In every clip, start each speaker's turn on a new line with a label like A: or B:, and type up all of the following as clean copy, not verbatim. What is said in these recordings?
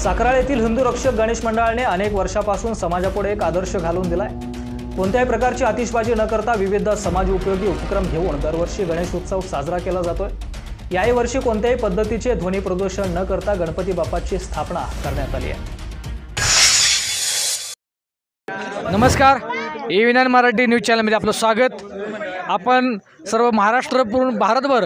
A: साखराळ येथील हिंदू रक्षक गणेश मंडळाने अनेक वर्षापासून समाजापुढे एक आदर्श घालून दिलाय। कोणत्याही प्रकारची आतिषबाजी न करता विविध समाज उपयोगी उपक्रम घेऊन दरवर्षी गणेश उत्सव साजरा केला जातोय। याही वर्षी कोणत्याही पद्धतीचे ध्वनी प्रदूषण न करता गणपती बाप्पाची स्थापना करण्यात आली आहे।
B: नमस्कार, ए-विज्ञान मराठी न्यूज चॅनलमध्ये आपलं स्वागत। आपण सर्व महाराष्ट्र पूर्ण भारतभर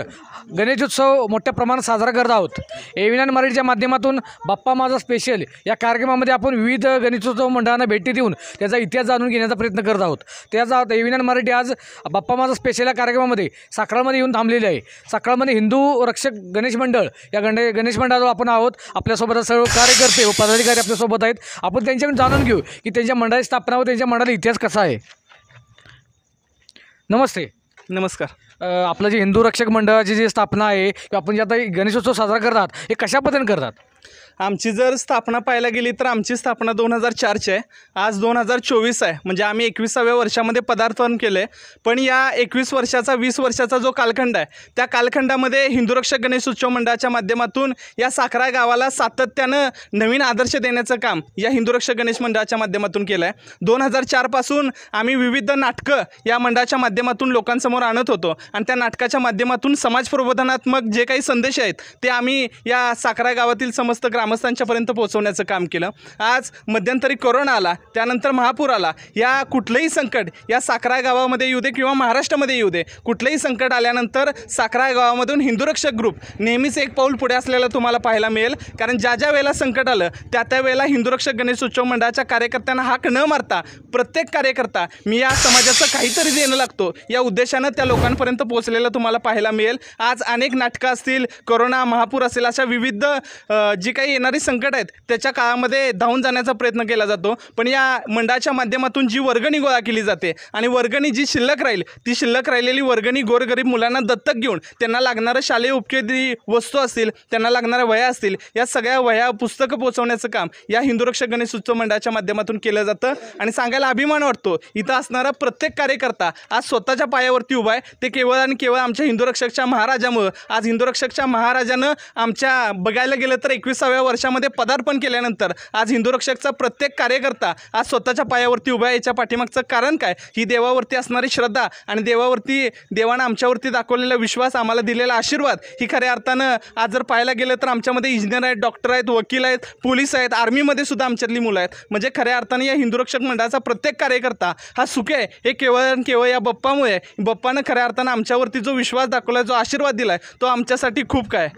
B: गणेशोत्सव मोठ्या प्रमाणात साजरा करत आहोत। ए-विज्ञान मराठीच्या माध्यमातून बाप्पा माझा स्पेशल या कार्यक्रमामध्ये आपण विविध गणेशोत्सव मंडळांना भेटी देऊन त्याचा इतिहास जाणून घेण्याचा प्रयत्न करत आहोत। त्याचा ए-विज्ञान मराठी आज बाप्पा माझा स्पेशल या कार्यक्रमामध्ये साखराळमध्ये येऊन थांबलेले आहे। साखराळमध्ये हिंदू रक्षक गणेश मंडळ या गणेश मंडळाजवळ आपण आहोत। आपल्यासोबत सर्व कार्यकर्ते व पदाधिकारी आपल्यासोबत आहेत। आपण त्यांच्याकडून जाणून घेऊ की त्यांच्या मंडळाची स्थापना व त्यांच्या मंडळाचा इतिहास कसा आहे। नमस्ते।
C: नमस्कार।
B: आपलं जे हिंदू रक्षक मंडळाची जी स्थापना आहे किंवा आपण जे आता गणेशोत्सव साजरा करतात हे कशा पद्धतीने करतात?
C: आमची जर स्थापना पाहायला गेली तर आमची स्थापना 2004ची आहे। आज 2024 आहे, म्हणजे आम्ही 21व्या वर्षामध्ये पदार्पण केलं आहे। पण या 21 वर्षाचा 20 वर्षाचा जो कालखंड आहे त्या कालखंडामध्ये हिंदू रक्षक गणेशोत्सव मंडळाच्या माध्यमातून या साखराळ गावाला सातत्यानं नवीन आदर्श देण्याचं काम या हिंदू रक्षक गणेश मंडळाच्या माध्यमातून केलं आहे। 2004 पासून आम्ही विविध नाटकं या मंडळाच्या माध्यमातून लोकांसमोर आणत होतो आणि त्या नाटकाच्या माध्यमातून समाज प्रबोधनात्मक जे काही संदेश आहेत ते आम्ही या साखराळ गावातील समस्त ग्रामस्थांच्यापर्यंत पोहोचवण्याचं काम केलं। आज मध्यंतरी कोरोना आला, त्यानंतर महापूर आला। या कुठलंही संकट या साखराळ गावामध्ये येऊ दे किंवा महाराष्ट्रामध्ये येऊ दे, कुठलंही संकट आल्यानंतर साखराळ गावामधून हिंदू रक्षक ग्रुप नेहमीच एक पाऊल पुढे असलेलं तुम्हाला पाहायला मिळेल। कारण ज्या ज्या वेळेला संकट आलं त्या वेळेला हिंदू रक्षक गणेशोत्सव मंडळाच्या कार्यकर्त्यांना हाक न मारता प्रत्येक कार्यकर्ता मी या समाजाचं काहीतरी देणं लागतो या उद्देशानं त्या लोकांपर्यंत पोहोचलेलं तुम्हाला पाहायला मिळेल। आज अनेक नाटकं असतील, कोरोना, महापूर असेल, अशा विविध जी काही येणारी संकट आहेत त्याच्या काळामध्ये धावून जाण्याचा प्रयत्न केला जातो। पण या मंडळाच्या माध्यमातून जी वर्गणी गोळा केली जाते आणि वर्गणी जी शिल्लक राहील ती शिल्लक राहिलेली वर्गणी गोरगरीब मुलांना दत्तक घेऊन त्यांना लागणारं शालेय उपयोगी वस्तू असतील, त्यांना लागणाऱ्या वह्या असतील, या सगळ्या वह्या पुस्तकं पोहोचवण्याचं काम या हिंदू रक्षक गणेशोत्सव मंडळाच्या माध्यमातून केलं जातं। आणि सांगायला अभिमान वाटतो, इथं असणारा प्रत्येक कार्यकर्ता आज स्वतःच्या पायावरती उभा आहे। ते केवळ आणि केवळ आमच्या हिंदू रक्षकच्या महाराजामुळं। आज हिंदू रक्षकच्या महाराजानं आमच्या बघायला गेलं तर 21व्या वर्षामध्ये पदार्पण केल्यानंतर आज हिंदू रक्षकचा प्रत्येक कार्यकर्ता आज स्वतःच्या पायावरती उभा आहे। याच्या पाठीमागचं कारण काय? ही देवावरती असणारी श्रद्धा आणि देवानं आमच्यावरती दाखवलेला विश्वास, आम्हाला दिलेला आशीर्वाद, ही खऱ्या अर्थानं आज जर पाहायला गेलं तर आमच्यामध्ये इंजिनियर आहेत, डॉक्टर आहेत, वकील आहेत, पोलीस आहेत, आर्मीमध्ये सुद्धा आमच्यातली मुलं आहेत। म्हणजे खऱ्या अर्थानं या हिंदू रक्षक मंडळाचा प्रत्येक कार्यकर्ता हा सुखी आहे हे केवळ आणि केवळ या बाप्पामुळे। बाप्पानं खऱ्या अर्थानं आमच्यावरती जो विश्वास दाखवला, जो आशीर्वाद दिला आहे, तो आमच्यासाठी खूप काय।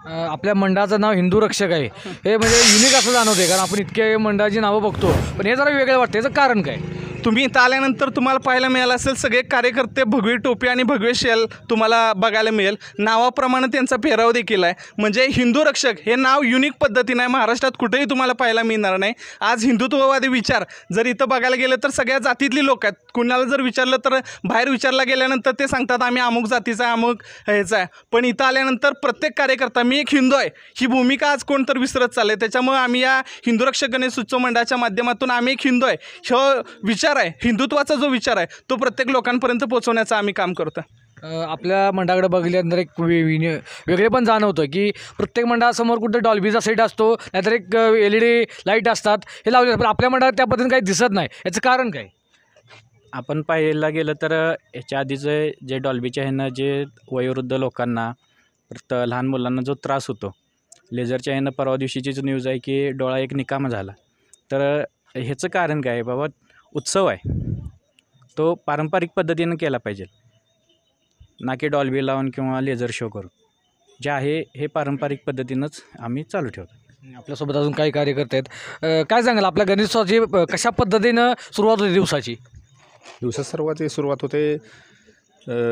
B: आपल्या मंडळाचं नाव हिंदू रक्षक आहे हे म्हणजे युनिक असं जाणवते, कारण आपण इतके मंडळाची नावं बघतो, पण हे जरा वेगळं वाटतं। याचं कारण काय?
C: तुम्ही इथं आल्यानंतर तुम्हाला पाहायला मिळालं असेल, सगळे कार्यकर्ते भगवी टोपी आणि भगवे शेल तुम्हाला बघायला मिळेल। नावाप्रमाणे त्यांचा पेहराव देखील आहे। म्हणजे हिंदू रक्षक हे नाव युनिक पद्धतीने आहे, महाराष्ट्रात कुठेही तुम्हाला पाहायला मिळणार नाही। आज हिंदुत्ववादी विचार जर इथं बघायला गेलं तर सगळ्या जातीतली लोक आहेत। कुणाला जर विचारलं तर बाहेर विचारला गेल्यानंतर ते सांगतात आम्ही अमुक जातीचा आहे, अमुक ह्याचा आहे। पण इथं आल्यानंतर प्रत्येक कार्यकर्ता मी एक हिंदू आहे ही भूमिका आज कोण तर विसरत चालले। त्याच्यामुळे आम्ही या हिंदू रक्षक गणेशोत्सव मंडळाच्या माध्यमातून आम्ही एक हिंदू आहे हा विचार आहे, हिंदुत्वाचा जो विचार आहे तो प्रत्येक लोकांपर्यंत पोहोचवण्याचं आम्ही काम करतो।
B: आपल्या मंडळाकडे बघितल्यानंतर एक वेगळे पण जाणवतं की प्रत्येक मंडळासमोर कुठं डॉल्बीचा सेट असतो, नाहीतर एक LED लाईट असतात, हे लावले, पण आपल्या मंडळात त्या पद्धतीने काही दिसत नाही। याचं कारण काय?
D: आपण पाहायला गेलं तर याच्या आधीचं जे डॉल्बीच्या ह्यानं जे वयोवृद्ध लोकांना, लहान मुलांना जो त्रास होतो, लेझरच्या ह्यानं परवा दिवशीचीच न्यूज आहे की डोळा एक निकामी झाला। तर ह्याचं कारण काय आहे? बाबा उत्सव आहे तो पारंपरिक पद्धतीनं केला पाहिजे, ना की डॉल्बी लावून किंवा लेझर शो करून। जे आहे हे पारंपरिक पद्धतीनंच आम्ही चालू ठेवतो।
B: आपल्यासोबत अजून काही कार्यकर्ते आहेत, काय सांगाल आपल्या गणेशोत्सवाची कशा पद्धतीनं सुरुवात होती दिवसाची?
E: सुरुवात होते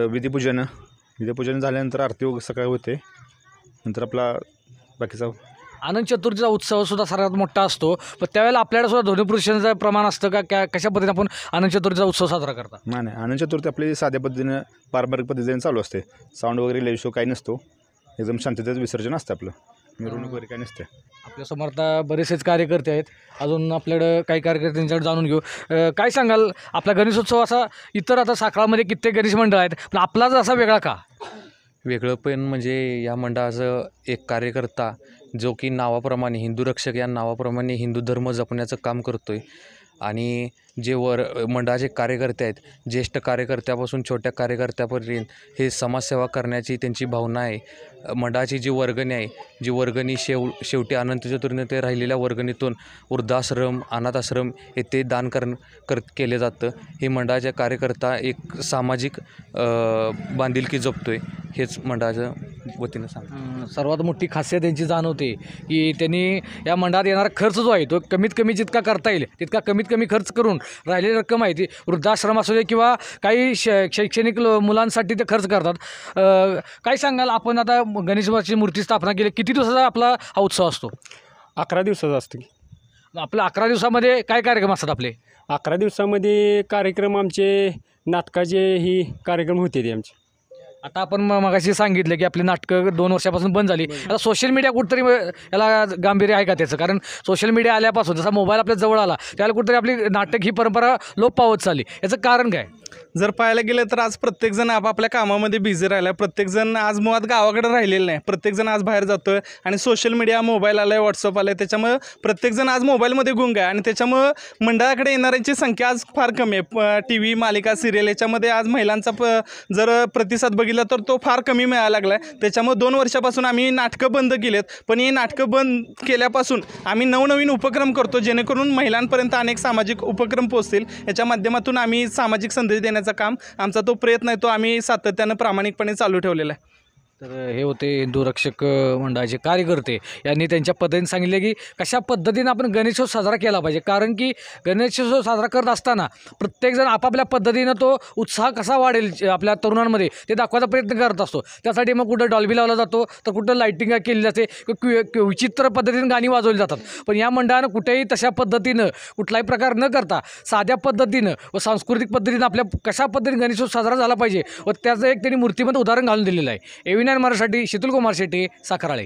E: विधिपूजन झाल्यानंतर आरती सकाळी होते, नंतर आपला बाकीचा
B: अनंत चतुर्थीचा उत्सव सुद्धा सर्वात मोठा असतो, पण त्यावेळेला आपल्याला सुद्धा ध्वनी प्रदूषणाचं प्रमाण असतं का? कशा पद्धतीने आपण अनंत चतुर्थीचा उत्सव साजरा करता?
E: नाही, अनंत चतुर्थी आपली साध्या पद्धतीनं पारंपरिक पद्धतीने चालू असते। साऊंड वगैरे लाईव्ह शो काही नसतो, एकदम शांततेचं विसर्जन असतं आपलं, मिरवणूक वगैरे काही नसते।
B: आपल्यासमोर आता बरेचसेच कार्यकर्ते आहेत, अजून आपल्याकडं काही कार्यकर्त्यांच्याकडे जाणून घेऊ। काय सांगाल, आपला गणेशोत्सव असा इतर आता साखरामध्ये कित्येक गणेश मंडळ आहेत, पण आपलाच असा वेगळा का?
F: वेगळंपण म्हणजे या मंडळाचं एक कार्यकर्ता जो की नावाप्रमाणे हिंदू रक्षक या नावाप्रमाणे हिंदू धर्म जपण्याचं काम करतो आहे आणि जे मंडळाचे कार्यकर्ते आहेत, ज्येष्ठ कार्यकर्त्यापासून छोट्या कार्यकर्त्यापर्यंत हे समाजसेवा करण्याची त्यांची भावना आहे. मंडळाची जी वर्गणी आहे, जी वर्गणी शेवटी अनंत चतुर्थी ते राहिलेल्या वर्गणीतून वृद्धाश्रम, अनाथ आश्रम येथे दान केले जातं. हे मंडळाच्या कार्यकर्ता एक सामाजिक बांधिलकी जपतो आहे, हेच मंडळाच्या वतीनं सांगतो.
B: सर्वात मोठी खासियत त्यांची जाणवते की त्यांनी या मंडळात येणारा खर्च जो आहे तो कमीत कमी जितका करता येईल तितका कमीत कमी खर्च करून राहिलेली रक्कम आहे ती वृद्धाश्रम असू दे किंवा काही शैक्षणिक मुलांसाठी ते खर्च करतात. काय सांगाल, आपण आता गणेशची मूर्ती स्थापना केली, किती दिवसाचा आपला हा उत्सव असतो?
G: 11 दिवसाचा असतो.
B: आपल्या 11 दिवसामध्ये काय कार्यक्रम असतात आपले?
G: 11 दिवसामध्ये कार्यक्रम आमचे नाटकाचे ही कार्यक्रम होते ते आमचे.
B: आता आपण मगाशी सांगितलं की आपली नाटकं 2 वर्षापासून बंद झाली. आता सोशल मीडिया कुठंतरी याला गांभीर्य आहे का त्याचं? कारण सोशल मीडिया आल्यापासून जसा मोबाईल आपल्या जवळ आला त्याला कुठंतरी आपली नाटक ही परंपरा लोप पावत चालली. याचं कारण काय?
C: जर पाहायला गेलं तर आज प्रत्येकजण आपापल्या कामामध्ये बिझी राहिला आहे. प्रत्येकजण आज मुळात गावाकडे राहिलेलं नाही. प्रत्येकजण आज बाहेर जातो आहे आणि सोशल मीडिया, मोबाईल आला आहे, व्हॉट्सअप आलं आहे, त्याच्यामुळं प्रत्येकजण आज मोबाईलमध्ये गुंग आहे आणि त्याच्यामुळं मंडळाकडे येणाऱ्यांची संख्या आज फार कमी आहे. टी व्ही, मालिका, सिरियल याच्यामध्ये आज महिलांचा जर प्रतिसाद बघितला तर तो फार कमी मिळायला लागला आहे. त्याच्यामुळे 2 वर्षापासून आम्ही नाटकं बंद केलेत, पण ही नाटकं बंद केल्यापासून आम्ही नवनवीन उपक्रम करतो जेणेकरून महिलांपर्यंत अनेक सामाजिक उपक्रम पोहोचतील. याच्या माध्यमातून आम्ही सामाजिक संदेश देण्याचं काम, आमचा तो प्रयत्न आहे, तो आम्ही सातत्यानं प्रामाणिकपणे चालू ठेवलेला आहे.
B: तर हे होते हिंदू रक्षक मंडळाचे कार्यकर्ते. यांनी त्यांच्या पद्धतीने सांगितले की कशा पद्धतीनं आपण गणेशोत्सव साजरा केला पाहिजे. कारण की गणेशोत्सव साजरा करत असताना प्रत्येकजण आपापल्या पद्धतीनं तो उत्साह कसा वाढेल आपल्या तरुणांमध्ये ते दाखवायचा प्रयत्न करत असतो. त्यासाठी मग कुठं डॉल्बी लावला जातो, तर कुठं लाईटिंग केली जाते, विचित्र पद्धतीनं गाणी वाजवली जातात. पण या मंडळानं कुठेही तशा पद्धतीनं कुठलाही प्रकार न करता साध्या पद्धतीनं व सांस्कृतिक पद्धतीनं आपल्या कशा पद्धतीने गणेशोत्सव साजरा झाला पाहिजे व त्याचं एक त्यांनी मूर्तिमंत उदाहरण घालून दिलेलं आहे. एव्हीनाइन मराठीसाठी शीतलकुमार शेट्टी, साखराळे.